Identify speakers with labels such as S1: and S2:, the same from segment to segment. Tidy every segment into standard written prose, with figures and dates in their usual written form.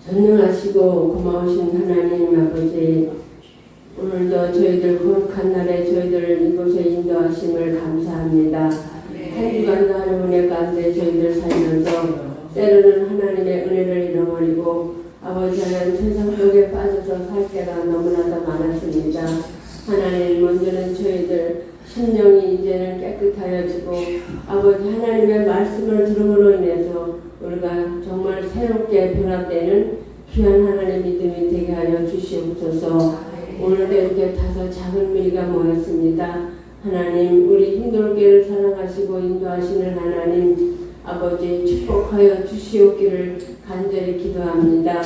S1: 전능하시고 고마우신 하나님 아버지, 오늘도 저희들 거룩한 날에 저희들 이곳에 인도하심을 감사합니다. 한 주간도 하나님 은혜 가운데 저희들 살면서 때로는 하나님의 은혜를 잃어버리고 아버지 하나님 세상 속에 빠져서 살 때가 너무나도 많았습니다. 하나님, 먼저는 저희들 심령이 이제는 깨끗하여지고 아버지 하나님의 말씀을 들음으로 인해서 우리가 정말 새롭게 변화되는 귀한 하나님의 믿음이 되게 하여 주시옵소서. 오늘도 이렇게 다섯 작은 무리가 모였습니다. 하나님, 우리 힘돌게를 사랑하시고 인도하시는 하나님 아버지 축복하여 주시옵기를 간절히 기도합니다.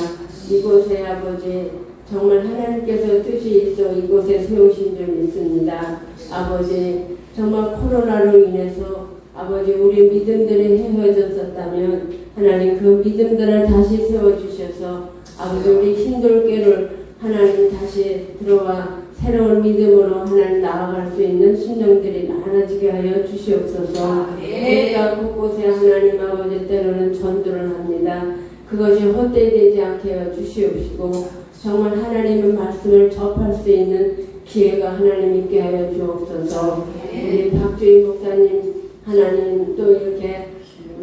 S1: 이곳에 아버지 정말 하나님께서 뜻이 있어 이곳에 세우신 줄 믿습니다. 아버지, 정말 코로나로 인해서 아버지 우리 믿음들이 헤어졌었다면 하나님 그 믿음들을 다시 세워주셔서 아버지 우리 힘돌게를 하나님 다시 들어와 새로운 믿음으로 하나님 나아갈 수 있는 심령들이 많아지게 하여 주시옵소서. 우리가 곳곳에 하나님 아버지 때로는 전도를 합니다. 그것이 헛되지 않게 하여 주시옵시고 정말 하나님의 말씀을 접할 수 있는 기회가 하나님 있게 하여 주옵소서. 우리 박주희 목사님 하나님 또 이렇게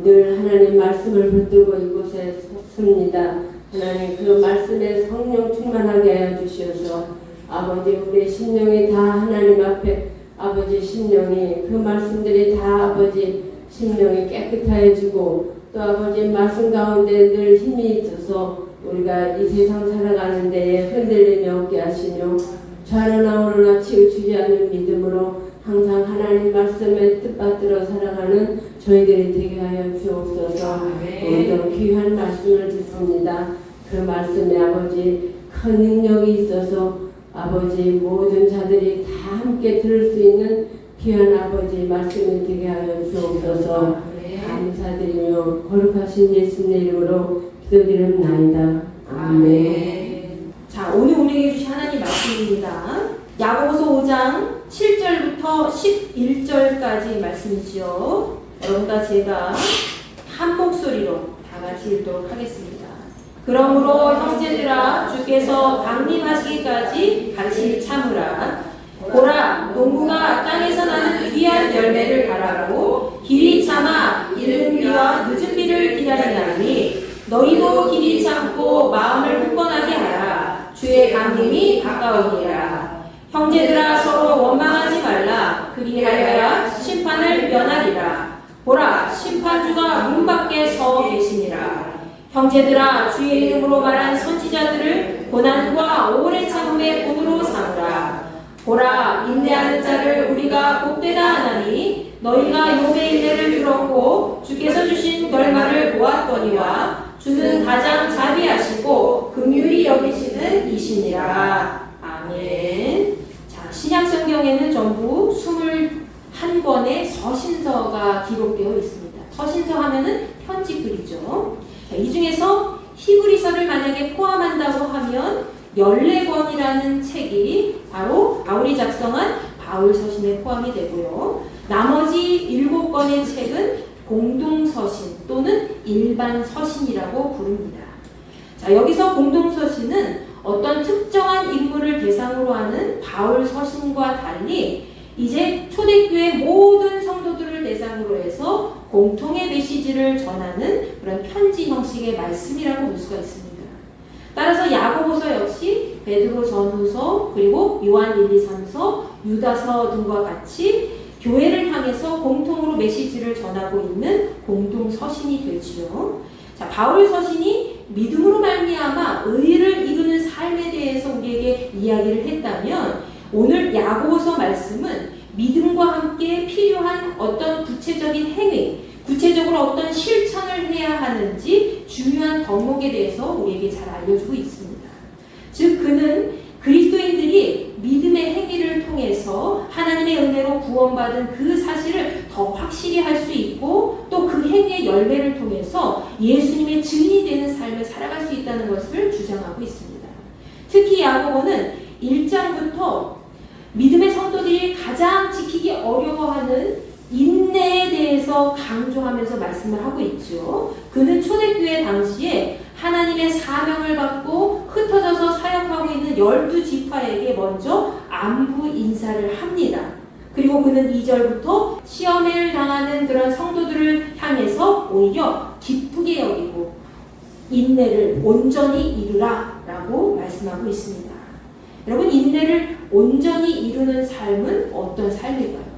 S1: 늘 하나님 말씀을 붙들고 이곳에 섭니다. 하나님 그 말씀에 성령 충만하게 하여 주시어서 아버지 우리 심령이 다 하나님 앞에 아버지 심령이 그 말씀들이 다 아버지 심령이 깨끗해지고 또 아버지 말씀 가운데 늘 힘이 있어서 우리가 이 세상 살아가는 데에 흔들림이 없게 하시며 좌로나 우로나 치우치지 않는 믿음으로 항상 하나님 말씀에 뜻받들어 살아가는 저희들이 되게 하여 주옵소서. 오늘도 귀한 말씀을 듣습니다. 그 말씀에 아버지 큰 능력이 있어서 아버지 모든 자들이 다 함께 들을 수 있는 귀한 아버지 말씀이 되게 하여 주옵소서. 감사드리며 거룩하신 예수님의 이름으로 기도드립나이다. 아멘.
S2: 자, 오늘 우리에게 주신 하나님 말씀입니다. 야고보서 5장 7절부터 11절까지 말씀이지요. 여러분과 제가 한 목소리로 다 같이 읽도록 하겠습니다. 그러므로 형제들아, 주께서 강림하시기까지 같이 참으라. 보라, 농부가 땅에서 나는 귀한 열매를 바라고 길이 참아 이른 비와 늦은 비를 기다리나니 너희도 길이 참고 마음을 굳건하게 하라. 주의 강림이 가까우니라. 형제들아, 서로 원망하지 말라. 그리하여야 심판을 면하리라. 보라, 심판주가 문 밖에 서 계시니라. 형제들아, 주의 이름으로 말한 선지자들을 고난과 오래 참음의 본으로 삼으라. 보라, 인내하는 자를 우리가 복되다 하나니 너희가 욥의 인내를 들었고 주께서 주신 결말을 보았거니와 주는 가장 자비하시고 긍휼히 여기시는 이시니라. 아멘. 자, 신약성경에는 전부 21권의 서신서가 기록되어 있습니다. 서신서 하면은 편지글이죠. 자, 이 중에서 히브리서를 만약에 포함한다고 하면 14권이라는 책이 바로 바울이 작성한 바울 서신에 포함이 되고요. 나머지 7권의 책은 공동서신 또는 일반 서신이라고 부릅니다. 자, 여기서 공동서신은 어떤 특정한 인물을 대상으로 하는 바울 서신과 달리 이제 초대교회 모든 성도들을 대상으로 해서 공통의 메시지를 전하는 그런 편지 형식의 말씀이라고 볼 수가 있습니다. 따라서 야고보서 역시 베드로 전후서 그리고 요한 1, 2, 3서, 유다서 등과 같이 교회를 향해서 공통으로 메시지를 전하고 있는 공동 서신이 되지요. 자, 바울 서신이 믿음으로 말미암아 의를 이루는 삶에 대해서 우리에게 이야기를 했다면 오늘 야고보서 말씀은 믿음과 함께 필요한 어떤 구체적인 행위, 구체적으로 어떤 실천을 해야 하는지 중요한 덕목에 대해서 우리에게 잘 알려주고 있습니다. 즉 그는 그리스도인들이 믿음의 행위를 통해서 하나님의 은혜로 구원받은 그 사실을 더 확실히 할 수 있고 또 그 행위의 열매를 통해서 예수님의 증인이 되는 삶을 살아갈 수 있다는 것을 주장하고 있습니다. 특히 야고보는 1장부터 믿음의 성도들이 가장 지키기 어려워하는 인내에 대해서 강조하면서 말씀을 하고 있죠. 그는 초대교회 당시에 하나님의 사명을 받고 흩어져서 사역하고 있는 12지파에게 먼저 안부 인사를 합니다. 그리고 그는 2절부터 시험을 당하는 그런 성도들을 향해서 오히려 기쁘게 여기고 인내를 온전히 이루라 라고 말씀하고 있습니다. 여러분, 인내를 온전히 이루는 삶은 어떤 삶일까요?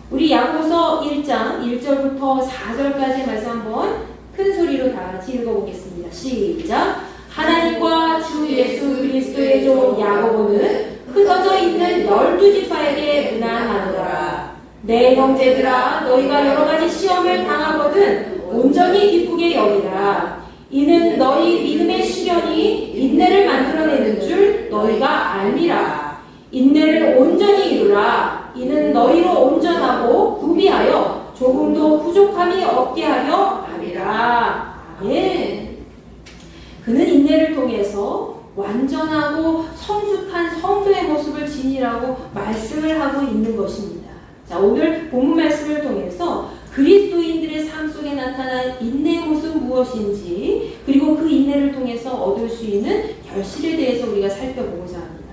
S2: 우리 야고보서 1장 1절부터 4절까지 말씀 한번 큰 소리로 다 같이 읽어보겠습니다. 시작! 하나님과 주 예수 그리스도의 종 야고보는 흩어져 있는 12지파에게 문안하노라. 내 형제들아, 너희가 여러 가지 시험을 당하거든 온전히 기쁘게 여기라. 이는 너희 믿음의 시련이 인내를 만들어내는 줄 너희가 알미라. 인내를 온전히 이루라. 이는 너희로 온전하고 구비하여 조금도 부족함이 없게 하려 함이라. 아멘. 그는 인내를 통해서 완전하고 성숙한 성도의 모습을 지니라고 말씀을 하고 있는 것입니다. 자, 오늘 본문 말씀을 통해서 그리스도인들의 삶 속에 나타난 인내의 모습은 무엇인지, 그리고 그 인내를 통해서 얻을 수 있는 결실에 대해서 우리가 살펴보고자 합니다.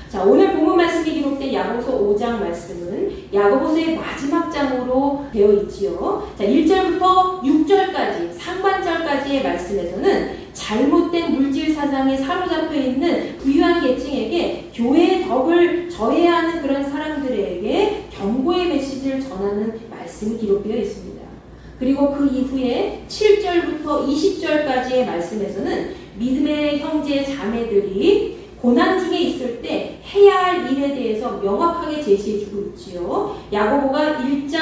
S2: 자, 오늘 본문 말씀이 기록된 야고보서 5장 말씀은 야고보서의 마지막 장으로 되어 있지요. 자, 1절부터 6절까지 상반절까지의 말씀에서는 잘못된 물질 사상에 사로잡혀 있는 부유한 계층에게 교회의 덕을 저해야 하는 그런 사람들에게 경고의 메시지를 전하는 말씀이 기록되어 있습니다. 그리고 그 이후에 7절부터 20절까지의 말씀에서는 믿음의 형제 자매들이 고난 중에 있을 때 해야 할 일에 대해서 명확하게 제시해주고 있지요. 야고보가 1장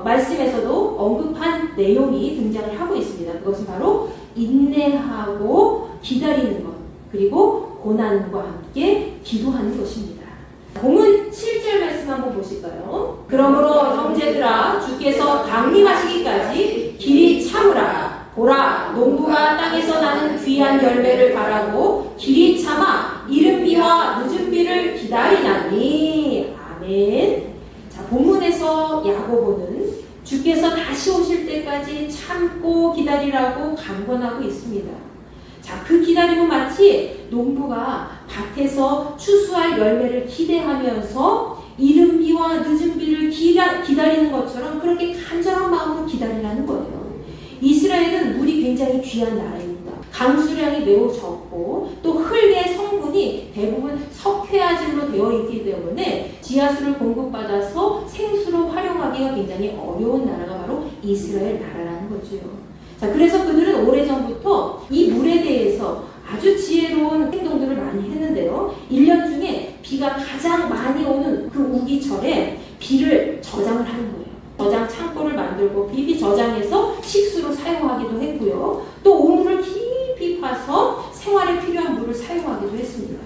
S2: 말씀에서도 언급한 내용이 등장을 하고 있습니다. 그것은 바로 인내하고 기다리는 것, 그리고 고난과 함께 기도하는 것입니다. 본문 7절 말씀 한번 보실까요? 그러므로 형제들아, 주께서 강림하시기까지 길이 참으라. 보라, 농부가 땅에서 나는 귀한 열매를 바라고 길이 참아 이른 비와 늦은 비를 기다리나니. 아멘. 자, 본문에서 야고보는 주께서 다시 오실 때까지 참고 기다리라고 강권하고 있습니다. 자, 그 기다림은 마치 농부가 밭에서 추수할 열매를 기대하면서 이른 비와 늦은 비를 기다리는 것처럼 그렇게 간절한 마음으로 기다리라는 거예요. 이스라엘은 물이 굉장히 귀한 나라입니다. 강수량이 매우 적고 또 흙의 성분이 대부분 석회화질로 되어 있기 때문에 지하수를 공급받아서 생수로 활용하기가 굉장히 어려운 나라가 바로 이스라엘 나라라는 거죠. 자, 그래서 그들은 오래전부터 이 물에 대해서 아주 지혜로운 행동들을 많이 했는데요. 1년 중에 비가 가장 많이 오는 그 우기철에 비를 저장을 하는 거예요. 저장 창고를 만들고 비비 저장해서 식수로 사용하기도 했고요. 또 우물을 깊이 파서 생활에 필요한 물을 사용하기도 했습니다.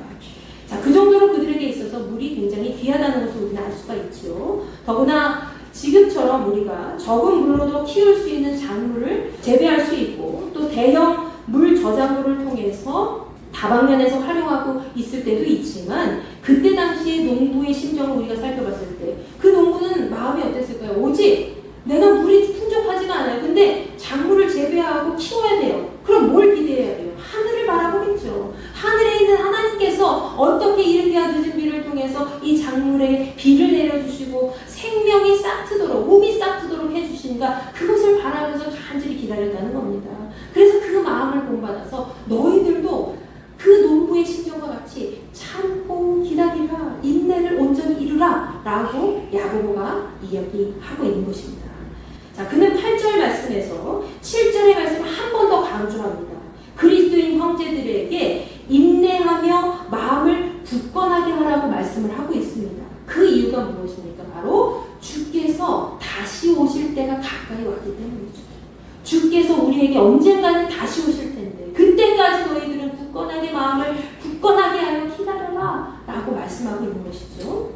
S2: 자, 그 정도로 그들에게 있어서 물이 굉장히 귀하다는 것을 우리는 알 수가 있죠. 더구나 지금처럼 우리가 적은 물로도 키울 수 있는 작물을 재배할 수 있고 또 대형 물 저장고를 통해서 다방면에서 활용하고 있을 때도 있지만, 그때 당시에 농부의 심정을 우리가 살펴봤을 때 그 농부는 마음이 어땠을까요? 오직 내가 물이 풍족하지가 않아요. 근데 작물을 재배하고 키워야 돼요. 그럼 뭘 기대해야 돼요? 하늘을 바라보겠죠. 하늘에 있는 하나님께서 어떻게 이른 비와 늦은 비를 통해서 이 작물에 비를 내려주시고 생명이 싹트도록, 몸이 싹트도록 해주신가, 그것을 바라면서 간절히 기다렸다는 겁니다. 그래서 그 마음을 본받아서 너희들도 그 농부의 심정과 같이 참고 기다리라, 인내를 온전히 이루라 라고 야고보가 이야기하고 있는 것입니다. 자, 그는 8절 말씀에서 7절의 말씀을 한 번 더 강조합니다. 그리스도인 형제들에게 인내하며 마음을 굳건하게 하라고 말씀을 하고 있습니다. 그 이유가 무엇입니까? 바로 주께서 다시 오실 때가 가까이 왔기 때문이죠. 주께서 우리에게 언젠가는 다시 오실 텐데 그때까지 너희들은 굳건하게 마음을 굳건하게 하여 기다려라 라고 말씀하고 있는 것이죠.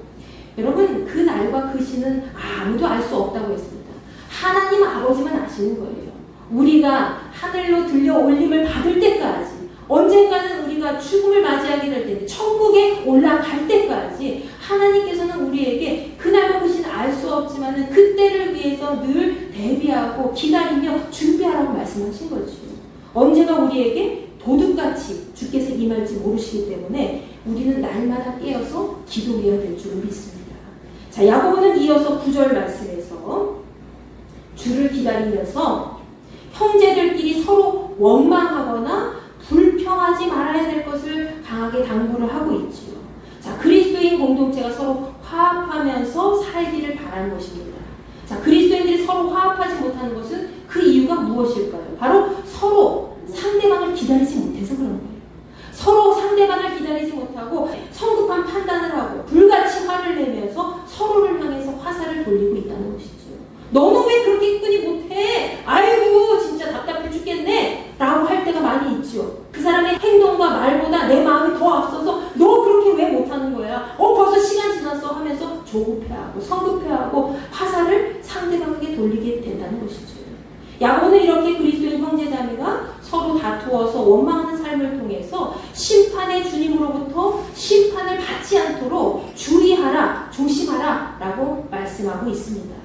S2: 여러분, 그 날과 그 시는 아무도 알 수 없다고 했습니다. 하나님 아버지만 아시는 거예요. 우리가 하늘로 들려 올림을 받을 때까지, 언젠가는 우리가 죽음을 맞이하게 될 텐데 천국에 올라갈 때까지 하나님께서는 우리에게 그날과 그 시는 알 수 없지만 그때를 위해서 늘 대비하고 기다리며 준비하라고 말씀하신 거죠. 언제가 우리에게 도둑같이 주께서 임할지 모르시기 때문에 우리는 날마다 깨어서 기도해야 될 줄 믿습니다. 자, 야고보는 이어서 9절 말씀에서 주를 기다리면서 형제들끼리 서로 원망하거나 불평하지 말아야 될 것을 강하게 당부를 하고 있지요. 자, 그리스도인 공동체가 서로 화합하면서 살기를 바라는 것입니다. 자, 그리스도인들이 서로 화합하지 못하는 것은 그 이유가 무엇일까요? 바로 서로 상대방을 기다리지 못해서 그런 거예요. 서로 상대방을 기다리지 못하고 성급한 판단을 하고 불같이 화를 내면서 서로를 향해서 화살을 돌리고 있다는 것이죠. 너는 왜 그렇게 끈이 못해? 아이고 진짜 답답해 죽겠네 라고 할 때가 많이 있죠. 그 사람의 행동과 말보다 내 마음이 더 앞서서 너 그렇게 왜 못하는 거야? 벌써 시간 지났어 하면서 조급해하고 성급해하고 화살을 상대방에게 돌리게 된다는 것이죠. 야고보는 이렇게 그리스도인 형제자매가 서로 다투어서 원망하는 삶을 통해서 심판의 주님으로부터 심판을 받지 않도록 주의하라, 조심하라 라고 말씀하고 있습니다.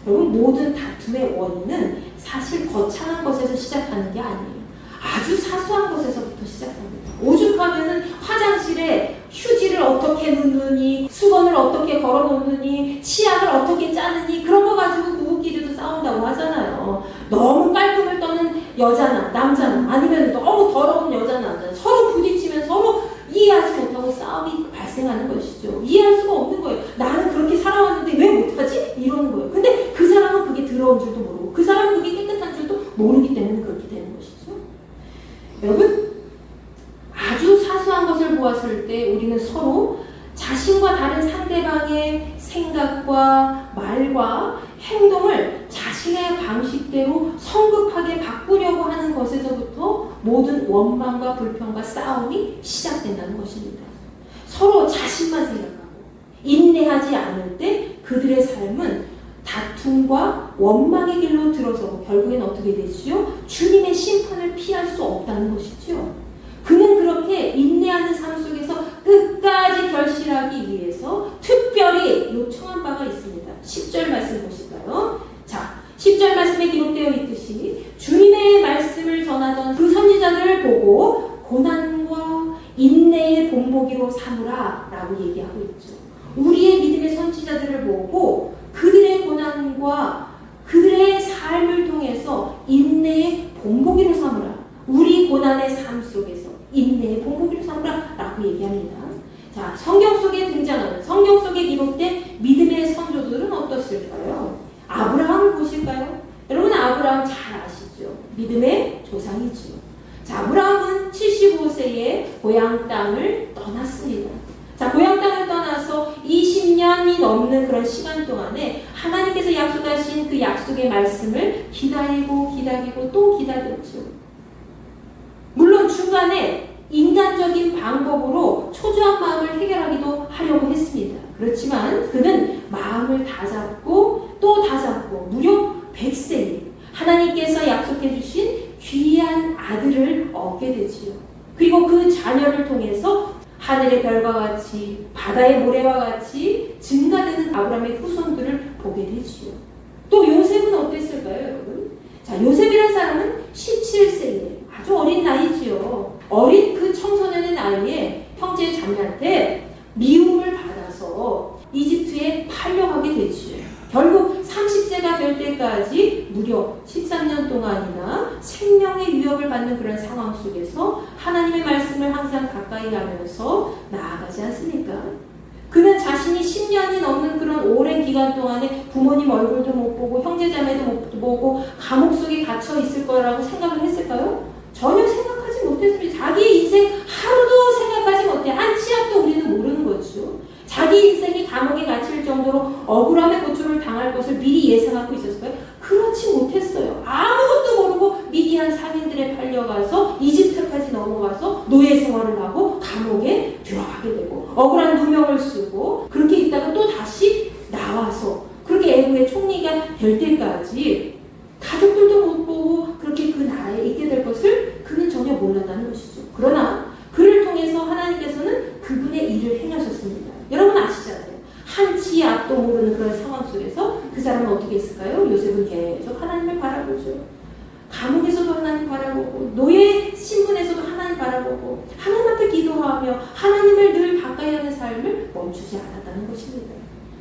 S2: 여러분, 모든 다툼의 원인은 사실 거창한 것에서 시작하는 게 아니에요. 아주 사소한 것에서부터 시작합니다. 오죽하면은 화장실에 휴지를 어떻게 넣느니, 수건을 어떻게 걸어 놓느니, 치약을 어떻게 짜느니 그런 거 가지고 부부끼리도 싸운다고 하잖아요. 너무 깔끔을 떠는 여자나 남자나 아니면 너무 더러운 여자나 남자나 서로 부딪히면 서로 이해하지 못하고 싸움이 발생하는 것이죠. 이해할 수가 없는 거예요. 나는 그렇게 살아왔는데 왜 못하지? 이러는 거예요. 근데 그 사람은 그게 더러운 줄도 모르고 그 사람은 그게 깨끗한 줄도 모르기 때문에 그렇게 되는 것이죠. 여러분, 아주 사소한 것을 보았을 때 우리는 서로 자신과 다른 상대방의 생각과 말과 행동을 자신의 방식대로 성급하게 바꾸려고 하는 것에서부터 모든 원망과 불평과 싸움이 시작된다는 것입니다. 서로 자신만 생각하고 인내하지 않을 때 그들의 삶은 다툼과 원망의 길로 들어서고 결국엔 어떻게 되지요? 주님의 심판을 피할 수 없다는 것이죠. 그는 그렇게 인내하는 삶 속에서 끝까지 결실하기 위해서 특별히 요청한 바가 있습니다. 10절 말씀 보실까요? 자, 10절 말씀에 기록되어 있듯이 주님의 말씀을 전하던 그 선지자들을 보고 고난과 인내의 본보기로 삼으라 라고 얘기하고 있죠. 우리의 믿음의 선지자들을 보고 그들의 고난과 그들의 삶을 통해서 인내의 본보기로 삼으라. 우리 고난의 삶 속에서 인내의 본보기로 삼으라 라고 얘기합니다. 자, 성경 속에 등장하는, 성경 속에 기록된 믿음의 선조들은 어떻을까요? 아브라함을 보실까요? 여러분, 아브라함 잘 아시죠? 믿음의 조상이죠. 자, 아브라함은 75세에 고향 땅을 떠났습니다. 자, 고향 땅을 떠나서 20년이 넘는 그런 시간 동안에 하나님께서 약속하신 그 약속의 말씀을 기다리고 또 기다렸죠. 물론 중간에 인간적인 방법으로 초조한 마음을 해결하기도 하려고 했습니다. 그렇지만 그는 마음을 다잡고 또 다잡고 무려 100세에 하나님께서 약속해 주신 귀한 아들을 얻게 되지요. 그리고 그 자녀를 통해서 하늘의 별과 같이 바다의 모래와 같이 증가되는 아브라함의 후손들을 보게 되지요. 또 요셉은 어땠을까요, 여러분? 자, 요셉이라는 사람은 17세에 아주 어린 나이지요. 어린 그 청소년의 나이에 형제 자매한테 미움을 받아서 이집트에 팔려가게 되지요. 결국 30세가 될 때까지 무려 13년 동안이나 생명의 위협을 받는 그런 상황 속에서 하나님의 말씀을 항상 가까이 하면서 나아가지 않습니까? 그는 자신이 10년이 넘는 그런 오랜 기간 동안에 부모님 얼굴도 못 보고 형제자매도 못 보고 감옥 속에 갇혀 있을 거라고 생각을 했을까요? 전혀 생각하지 못했습니다. 자기의 인생 하루도 생각하지 못해. 한 치 앞도 우리는 모르는 거죠. 자기 인생이 감옥에 갇힐 정도로 억울함의 고초를 당할 것을 미리 예상하고 있었을까요? 그렇지 못했어요. 아무것도 모르고 미디안 상인들에 팔려가서 이집트까지 넘어가서 노예 생활을 하고 감옥에 들어가게 되고 억울한 누명을 쓰고 그렇게 있다가 또 다시 나와서 그렇게 애국의 총리가 될 때까지 가족들도 못 보고 그렇게 그 나라에 있게 될 것을 그는 전혀 몰랐다는 것이죠. 그러나 그를 통해서 하나님께서는 그분의 일을 행하셨습니다. 여러분 아시잖아요. 한 치 앞도 모르는 그런 상황 속에서 그 사람은 어떻게 했을까요? 요셉은 계속 하나님을 바라보죠. 감옥에서도 하나님 바라보고 노예 신분에서도 하나님 바라보고 하나님 앞에 기도하며 하나님을 늘 가까이 하는 삶을 멈추지 않았다는 것입니다.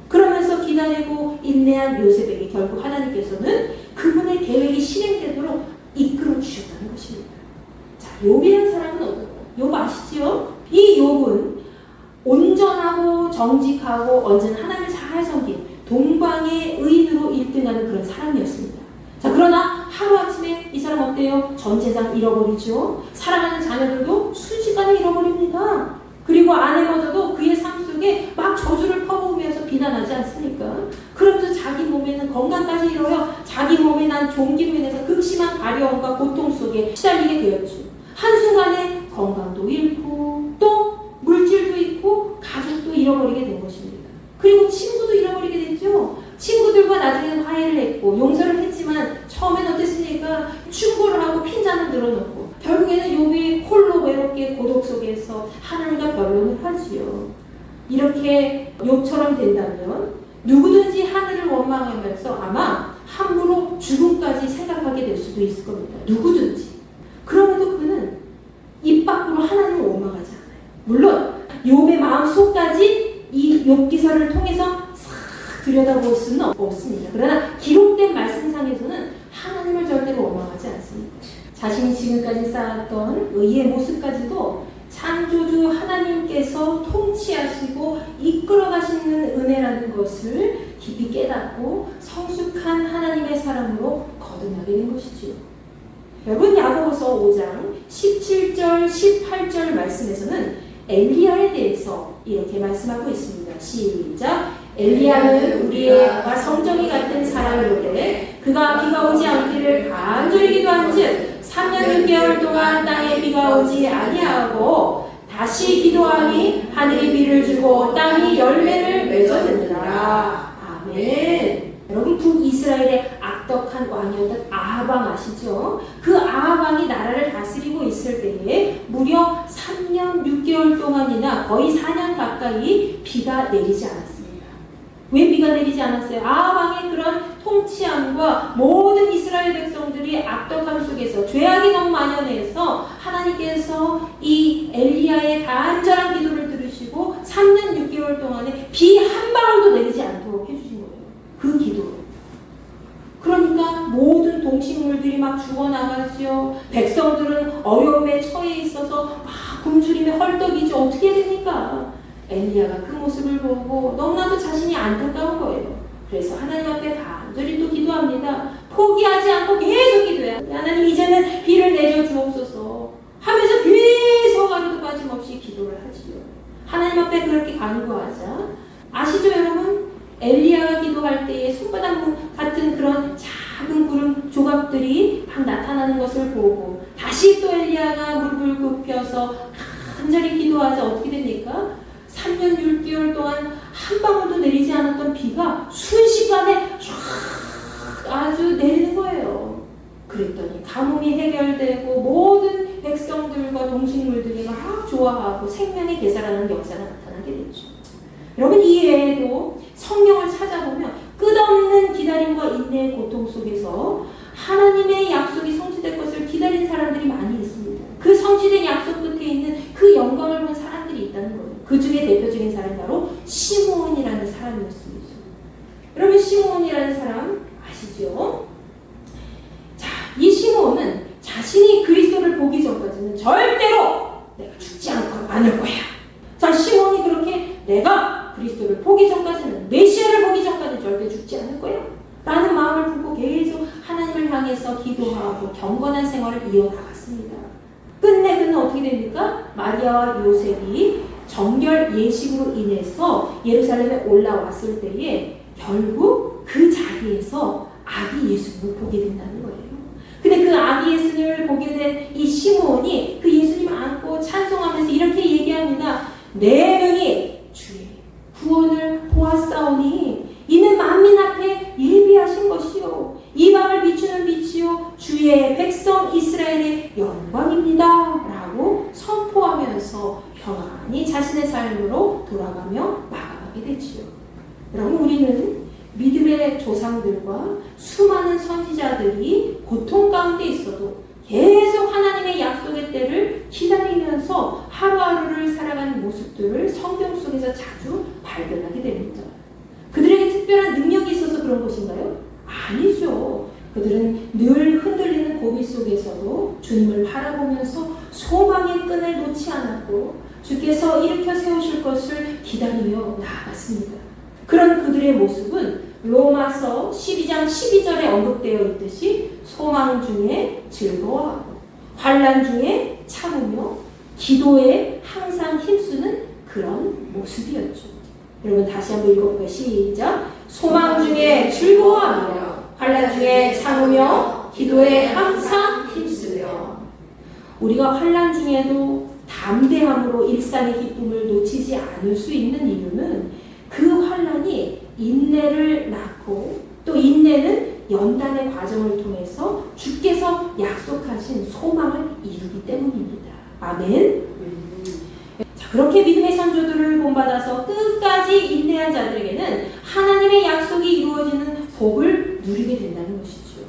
S2: 그러면서 기다리고 인내한 요셉에게 결국 하나님께서는 그분의 계획이 실행되도록 이끌어 주셨다는 것입니다. 자, 욥이라는 사람은 어떨까요? 욥 아시죠? 이 욥은 온전하고 정직하고 언제나 하나님을 잘 섬긴 동방의 의인으로 1등하는 그런 사람이었습니다. 자, 그러나 하루아침에 이 사람 어때요? 전 재산 잃어버리죠. 사랑하는 자녀들도 순식간에 잃어버립니다. 그리고 아내마저도 그의 삶 속에 막 저주를 퍼부으면서 비난하지 않습니까? 그러면서 자기 몸에는 건강까지 잃어요. 자기 몸에 난 종기로 인해서 극심한 가려움과 고통 속에 시달리게 되었죠. 한순간에 건강도 잃고 또 물질도 잃고 가족도 잃어버리게 된 것입니다. 그리고 친구도 잃어버리게 됐죠. 친구들과 나중에는 화해를 했고 용서를 했지만 처음엔 어땠습니까? 충고를 하고 핀잔을 늘어놓고 결국에는 욥이 홀로 외롭게 고독 속에서 하나님과 변론을 하지요. 이렇게 욥처럼 된다면 누구든지 하늘을 원망하면서 아마 함부로 죽음까지 생각하게 될 수도 있을 겁니다. 누구든지. 그럼에도 그는 입 밖으로 하나님을 원망하지 않아요. 물론 욥의 마음속까지 이 욥기서를 통해서 싹 들여다볼 수는 없습니다. 그러나 기록된 말씀상에서는 하나님을 절대로 원망하지 않습니다. 자신이 지금까지 쌓았던 의의 모습까지도 창조주 하나님께서 통치하시고 이끌어가시는 은혜라는 것을 깊이 깨닫고 성숙한 하나님의 사람으로 거듭나게 된 것이지요. 여러분, 야고보서 5장 17절 18절 말씀에서는 엘리야에 대해서 이렇게 말씀하고 있습니다. 시작. 엘리야는 우리와 성정이 같은 사람이로되 그가 비가 오지 않기를 간절히 기도한즉 3년 6개월 동안 땅에 비가 오지 아니하고 다시 기도하니 하늘이 비를 주고 땅이 열매를 맺어듣느라. 아멘. 여러분, 북이스라엘의 악덕한 왕이었던 아하방 아시죠? 그 아하방이 나라를 다스리고 있을 때에 무려 3년 6개월 동안이나 거의 4년 가까이 비가 내리지 않았습니다. 왜 비가 내리지 않았어요? 아하방의 그런 통치함과 모든 이스라엘 백성들이 악덕함 속에서 죄악이 너무 만연해서 하나님께서 이 엘리야의 간절한 기도를 들으시고 3년 6개월 동안에 비 한 방울도 내리지 않도록 해주신 거예요. 그 기도로. 그러니까 모든 동식물들이 막 죽어나가죠. 백성들은 어려움에 처해 있어서 막 굶주림에 헐떡이죠. 어떻게 해야 됩니까? 엘리야가 그 모습을 보고 너무나도 자신이 안타까운 거예요. 그래서 하나님 앞에 간절히 또 기도합니다. 포기하지 않고 계속 기도해요. 하나님, 이제는 비를 내려 주옵소서 하면서 계속 하루도 빠짐없이 기도를 하지요. 하나님 앞에 그렇게 간구하자. 아시죠, 여러분? 엘리야가 기도할 때에 손바닥 같은 그런 작은 구름 조각들이 막 나타나는 것을 보고 다시 또 엘리야가 무릎을 굽혀서 간절히 기도하자. 어떻게 됩니까? 3년 6개월 동안 한 방울도 내리지 않았던 비가 순식간에 아주 내리는 거예요. 그랬더니 가뭄이 해결되고 모든 백성들과 동식물들이 막 좋아하고 생명의 개살하는 역사가 나타나게 됐죠. 여러분, 이 외에도 성경을 찾아보면 끝없는 기다림과 인내의 고통 속에서 하나님의 약속이 성취될 것을 기다린 사람들이 많이 있습니다. 그 성취된 약속 끝에 있는 그 영광을 본 사람들이 있다는 거예요. 그 중에 대표적인 사람이 바로 시므온이라는 사람이었습니다. 여러분, 시므온이라는 사람 아시죠? 자, 이 시므온은 자신이 그리스도를 보기 전까지는 절대로 내가 죽지 않고 않을 거야. 자, 시므온이 그렇게 내가 그리스도를 보기 전까지는, 메시아를 보기 전까지는 절대 죽지 않을 거야 라는 마음을 품고 계속 하나님을 향해서 기도하고 경건한 생활을 이어나갔습니다. 끝내 그는 어떻게 됩니까? 마리아와 요셉이 정결 예식으로 인해서 예루살렘에 올라왔을 때에 결국 그 자리에서 아기 예수님을 보게 된다는 거예요. 근데 그 아기 예수님을 보게 된 이 시므온이 그 예수님을 안고 찬송하면서 이렇게 얘기합니다. 내 눈이 주의 구원을 보았사오니 이는 만민 앞에 예비하신 것이요 이방을 비추는 빛이요 주의 백성 이스라엘의 영광입니다 라고 선포하면서 평안히 자신의 삶으로 돌아가며 나아가게 되지요. 여러분, 우리는 믿음의 조상들과 수많은 선지자들이 고통 가운데 있어도 계속 하나님의 약속의 때를 기다리면서 모습들을 성경 속에서 자주 발견하게 됩니다. 그들에게 특별한 능력이 있어서 그런 것인가요? 아니죠. 그들은 늘 흔들리는 고비 속에서도 주님을 바라보면서 소망의 끈을 놓지 않았고 주께서 일으켜 세우실 것을 기다리며 나아갔습니다. 그런 그들의 모습은 로마서 12장 12절에 언급되어 있듯이 소망 중에 즐거워하고 환난 중에 참으며 기도에 항상 힘쓰는 그런 모습이었죠. 여러분 다시 한번 읽어볼까요? 시작. 소망 중에 즐거워하며 환난 중에 참으며 기도에 항상 힘쓰며. 우리가 환난 중에도 담대함으로 일상의 기쁨을 놓치지 않을 수 있는 이유는 그 환난이 인내를 낳고 또 인내는 연단의 과정을 통해서 주께서 약속하신 소망을 이루기 때문입니다. 아멘. 자, 그렇게 믿음의 선조들을 본받아서 끝까지 인내한 자들에게는 하나님의 약속이 이루어지는 복을 누리게 된다는 것이죠.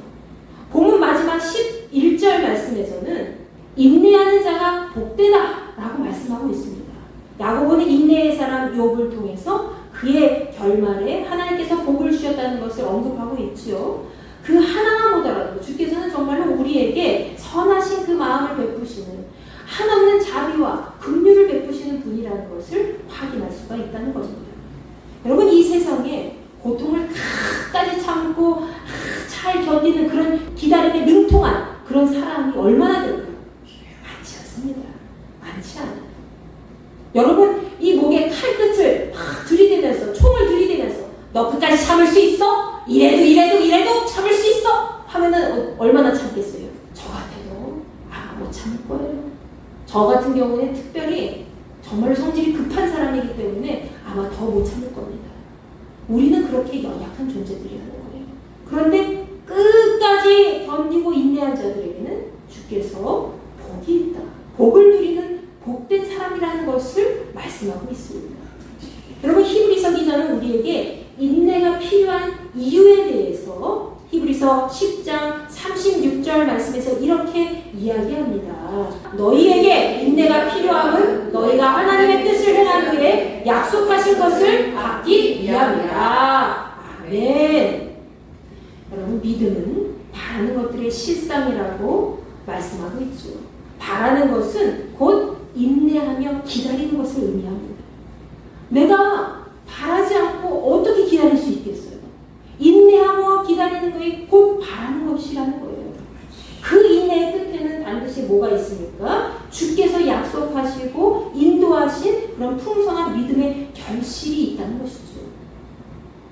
S2: 본문 마지막 11절 말씀에서는 인내하는 자가 복되다 라고 말씀하고 있습니다. 야고보는 인내의 사람 욥을 통해서 그의 결말에 하나님께서 복을 주셨다는 것을 언급하고 있지요. 그 하나만 보더라도 주께서는 정말로 우리에게 선하신 그 마음을 베푸시는 한없는 자비와 긍휼을 베푸시는 분이라는 것을 확인할 수가 있다는 것입니다. 여러분 이 세상에 고통을 끝까지 참고 잘 견디는 그런 기다림에 능통한 그런 사람이 얼마나 될까요? 많지 않습니다. 많지 않아요. 여러분 이 목에 칼끝을 막 들이대면서 총을 들이대면서 너 끝까지 참을 수 있어? 이래도 참을 수 있어? 하면은 얼마나 참겠어요? 저 같아도 아마 못 참을 거예요. 저 같은 경우는 특별히 정말로 성질이 급한 사람이기 때문에 아마 더 못 참을 겁니다. 우리는 그렇게 연약한 존재들이라는 거예요. 그런데 끝까지 견디고 인내한 자들에게는 주께서 복이 있다. 복을 누리는 복된 사람이라는 것을 말씀하고 있습니다. 여러분 히브리서 기자는 우리에게 인내가 필요한 이유에 대해서 히브리서 10장 36절 말씀에서 이렇게 이야기합니다. 너희에게 인내가 필요함은 너희가 하나님의 뜻을 행한 후에 약속하신 것을 받기 위함이라. 아멘. 여러분 믿음은 바라는 것들의 실상이라고 말씀하고 있죠. 바라는 것은 곧 인내하며 기다리는 것을 의미합니다. 내가 바라지 않고 어떻게 기다릴 수 있겠어요? 인내하며 기다리는 것이 곧 바라는 것이라는 거예요. 그 인내의 끝에는 반드시 뭐가 있습니까? 주께서 약속하시고 인도하신 그런 풍성한 믿음의 결실이 있다는 것이죠.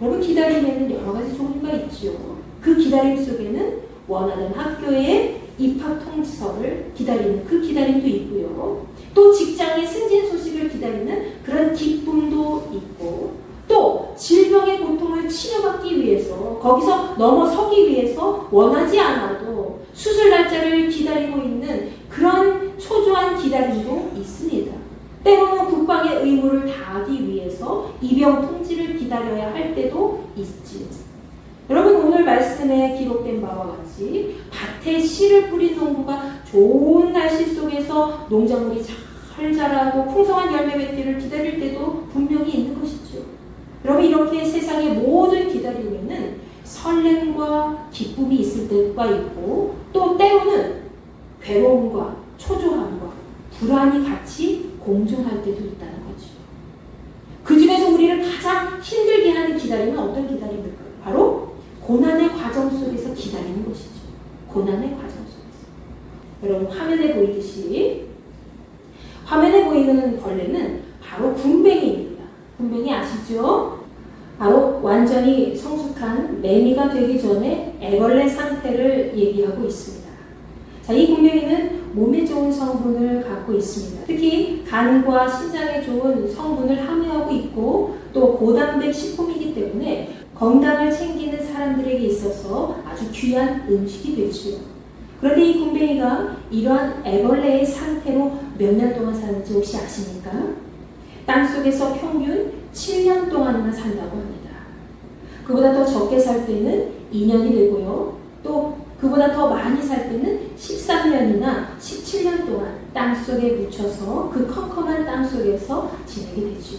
S2: 여러분 기다림에는 여러 가지 종류가 있죠. 그 기다림 속에는 원하는 학교에 입학 통지서를 기다리는 그 기다림도 있고요. 또 직장의 승진 소식을 기다리는 그런 기쁨도 있고 또 질병의 고통을 치료받기 위해서 거기서 넘어서기 위해서 원하지 않아도 수술 날짜를 기다리고 있는 그런 초조한 기다림도 있습니다. 때로는 국방의 의무를 다하기 위해서 입영 통지를 기다려야 할 때도 있지. 여러분 오늘 말씀에 기록된 바와 같이 밭에 씨를 뿌린 농부가 좋은 날씨 속에서 농작물이 잘 자라고 풍성한 열매 맺기를 기다릴 때도 분명히 있는 것이죠. 여러분 이렇게 세상의 모든 기다림에는 설렘과 기쁨이 있을 때가 있고 또 때로는 괴로움과 초조함과 불안이 같이 공존할 때도 있다는 거죠. 그 중에서 우리를 가장 힘들게 하는 기다림은 어떤 기다림일까요? 바로 고난의 과정 속에서 기다리는 것이죠. 고난의 과정 속에서. 여러분 화면에 보이듯이 화면에 보이는 벌레는 바로 군뱅이입니다. 군뱅이 아시죠? 바로 완전히 성숙한 매미가 되기 전에 애벌레 상태를 얘기하고 있습니다. 자, 이 군뱅이는 몸에 좋은 성분을 갖고 있습니다. 특히 간과 신장에 좋은 성분을 함유하고 있고 또 고단백 식품이기 때문에 건강을 챙기는 사람들에게 있어서 아주 귀한 음식이 되지요. 그런데 이 군뱅이가 이러한 애벌레의 상태로 몇 년 동안 사는지 혹시 아십니까? 땅속에서 평균 7년 동안이나 산다고 합니다. 그보다 더 적게 살 때는 2년이 되고요. 또 그보다 더 많이 살 때는 13년이나 17년 동안 땅속에 묻혀서 그 컴컴한 땅속에서 지내게 되죠.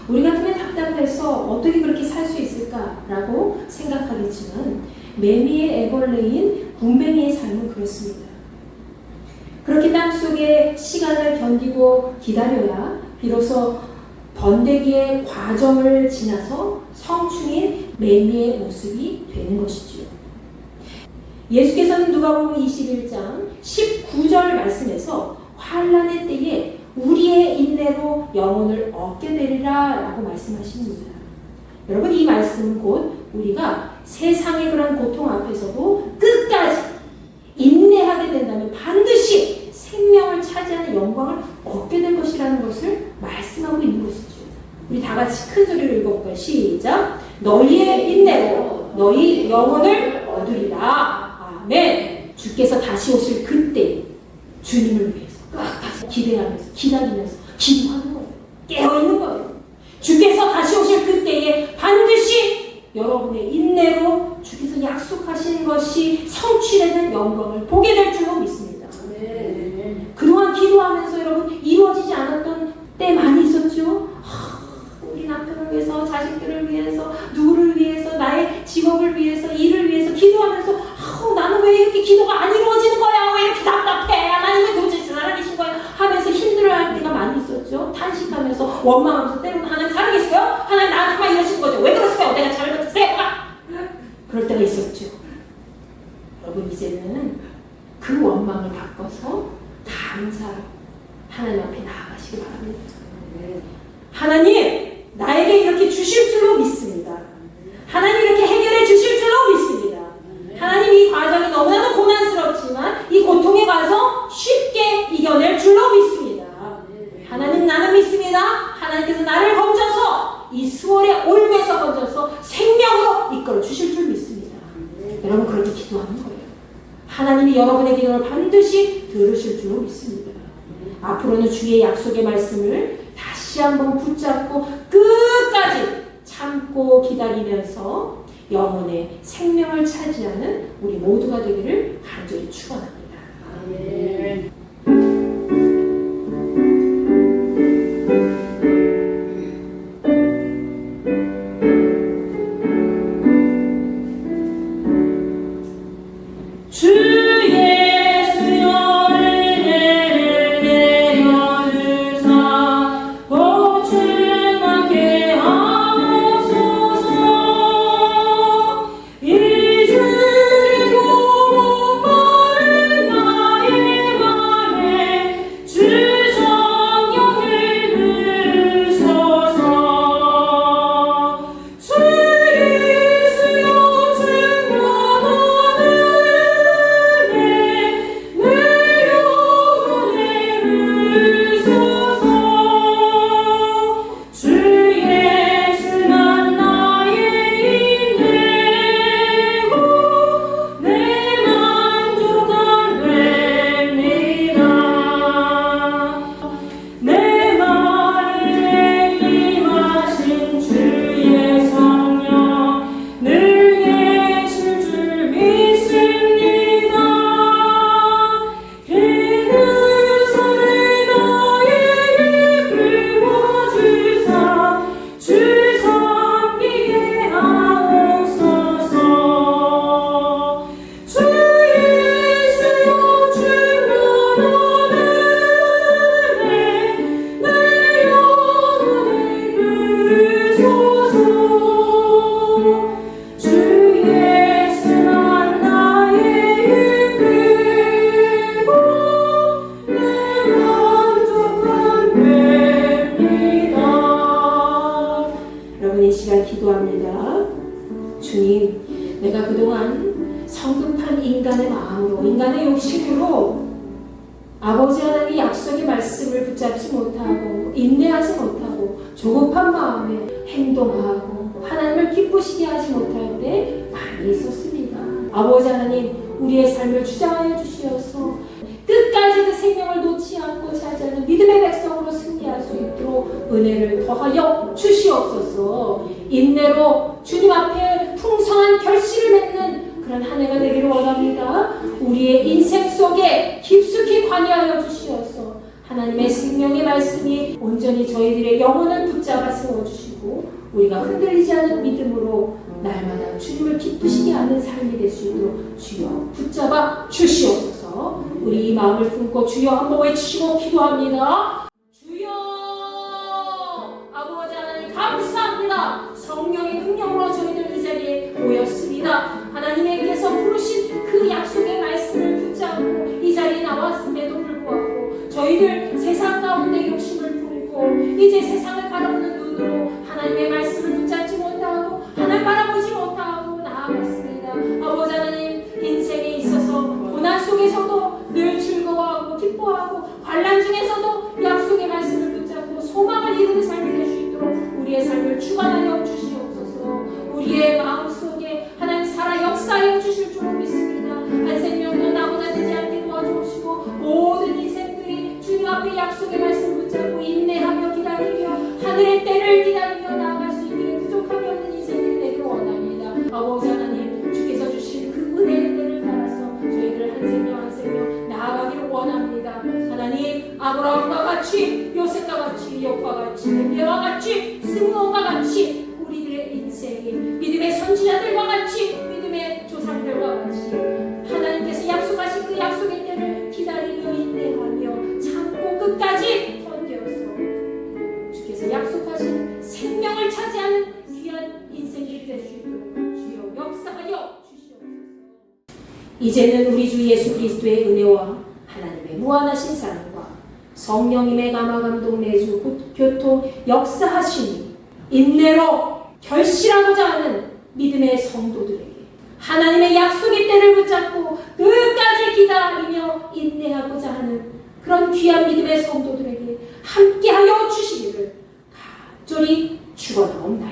S2: 우리 같으면 답답해서 어떻게 그렇게 살 수 있을까라고 생각하겠지만 매미의 애벌레인 군뱅이의 삶은 그렇습니다. 그렇게 땅속에 시간을 견디고 기다려야 비로소 번데기의 과정을 지나서 성충인 매미의 모습이 되는 것이지요. 예수께서는 누가복음 21장 19절 말씀에서 환난의 때에 우리의 인내로 영혼을 얻게 되리라 라고 말씀하십니다. 여러분, 이 말씀은 곧 우리가 세상의 그런 고통 앞에서도 끝까지 인내하게 된다면 반드시 생명을 차지하는 영광을 얻게 될 것이라는 것을 말씀하고 있는 것이죠. 우리 다 같이 큰 소리로 읽어볼까요? 시작! 너희의 인내로 너희 영혼을 얻으리라. 아멘. 주께서 다시 오실 그때 주님을 위해서 끝까지 기대하면서 기다리면서 기도하는 거예요. 깨어있는 거예요. 주께서 다시 오실 그때에 반드시 여러분의 인내로 주께서 약속하신 것이 성취되는 영광을 보게 될 줄로 믿습니다. 그동안 기도하면서 여러분 이루어지지 않았던 때 많이 있었죠? 우리 남편을 위해서, 자식들을 위해서, 누구를 위해서, 나의 직업을 위해서, 일을 위해서 기도하면서 나는 왜 이렇게 기도가 안 이루어지는 거야? 왜 이렇게 답답해? 하나님은 도대체 살아계신 거야? 하면서 힘들어할 때가 많이 있었죠. 탄식하면서 원망하면서 때로는 하나님 살아계세요? 하나님 나한테만 이러시는 거죠? 왜 그러세요? 내가 잘못했어요? 그럴 때가 있었죠. 여러분, 이제는 그 원망을 바꿔서 감사로 하나님 앞에 나아가시기 바랍니다. 하나님, 나에게 이렇게 주실 줄로 믿습니다. 하나님 이렇게 해결해 주실 줄로 믿습니다. 하나님, 이 과정이 너무나도 고난스럽지만 이 고통의 과정 쉽게 이겨낼 줄로 믿습니다. 하나님, 나는 믿습니다. 하나님께서 나를 건져서 이 수월의 올무에서 건져서 생명으로 이끌어 주실 줄 믿습니다. 여러분, 그렇게 기도하는 거예요. 하나님이 여러분의 기도를 반드시 들으실 줄로 믿습니다. 앞으로는 주의 약속의 말씀을 다시 한번 붙잡고 끝까지 참고 기다리면서 영혼의 생명을 차지하는 우리 모두가 되기를 간절히 축원합니다. 아멘. 인간의 욕심으로 아버지 하나님의 약속의 말씀을 붙잡지 못하고 인내하지 못하고 조급한 마음에 행동하고 하나님을 기쁘시게 하지 못할 때 많이 있었습니다. 아버지 하나님, 우리의 삶을 주장하여 주시어서 끝까지 그 생명을 놓지 않고 차지하는 믿음의 백성으로 승리할 수 있도록 은혜를 더하여 주시옵소서. 인내로 주님 앞에 풍성한 결실을 맺는 그런 한 해가 되기를 원합니다. 우리의 인생 속에 깊숙이 관여하여 주시어서 하나님의 생명의 말씀이 온전히 저희들의 영혼을 붙잡아 세워주시고 우리가 흔들리지 않은 믿음으로 날마다 주님을 기쁘시게 하는 삶이 될 수 있도록 주여 붙잡아 주시옵소서. 우리 이 마음을 품고 주여 한번 외치시고 기도합니다. 주여 아버지 하나님 감사합니다. 성령의 능력으로 저희들 이 자리에 모였습니다. 하나님께서 부르신 그 약속의 말씀을 붙잡고 이 자리에 나왔음에도 불구하고 저희들 세상 가운데 욕심을 품고 이제 세상을 바라보는 눈으로 하나님의 말씀을 붙잡지 못하고 하나님 바라보지 못하고 나아갔습니다. 아버지 하나님 인생에 있어서 고난 속에서도 늘 즐거워하고 기뻐하고 환난 중에서도 약속의 말씀을 붙잡고 소망을 이루는 삶이 될 수 있도록 우리의 삶을 주관하여 주시옵소서. 우리의 마음속에 하나님 살아 역사하여 주실 줄로 믿습니다. 한 생명도 나보다 되지 않게 도와주시고 모든 인생들이 주님 앞에 약속의 말씀 붙잡고 인내하며 기다리며 하늘의 때를 기다리며 나아갈 수 있게 부족함이 없는 인생들이 되기를 원합니다. 아버지 하나님 주께서 주신 그 은혜의 때를 따라서 저희들 한 생명 한 생명 나아가기를 원합니다. 하나님 아브라함과 같이 요셉과 같이 욥과 같이 에베와 같이 스므온과 같이 우리들의 인생이 믿음의 선지자들과 같이 믿음의 조상들과 같이 하나님께서 약속하신 그 약속의 때를 기다리며 인내하며 참고 끝까지 견뎌서 주께서 약속하신 생명을 차지하는 귀한 인생이 될 수 있도록 주여 역사하여 주시옵소서. 이제는 우리 주 예수 그리스도의 은혜와 하나님의 무한하신 사랑과 성령님의 감화감동 내주 교통 역사하시니 인내로 결실하고자 하는 믿음의 성도들에게 하나님의 약속의 때를 붙잡고 끝까지 기다리며 인내하고자 하는 그런 귀한 믿음의 성도들에게 함께하여 주시기를 간절히 축원하옵나이다.